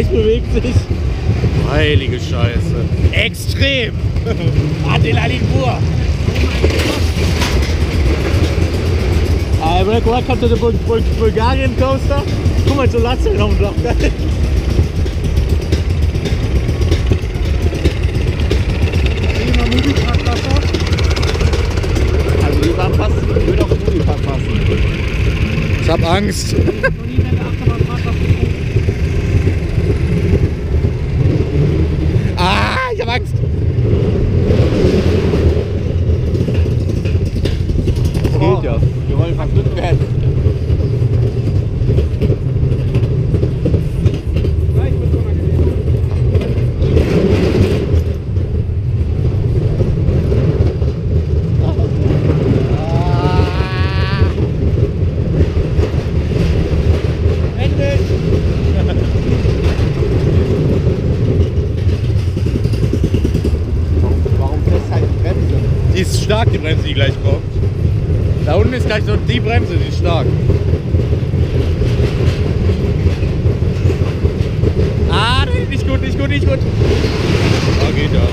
Blech bewegt sich. Heilige Scheiße. Extrem. Adrenalin pur. Aber guck mal, kommt der Bulgarien-Coaster. Guck mal, so Latze noch geil. Also die waren fast, ich würde auf den Moviepark passen. Ich hab Angst. Ah, ich hab Angst. Das geht ja. Wir wollen verglückt werden. Die ist stark, die Bremse, die gleich kommt. Da unten ist gleich so die Bremse, die ist stark. Ah, nicht gut, nicht gut, nicht gut. Da geht ja.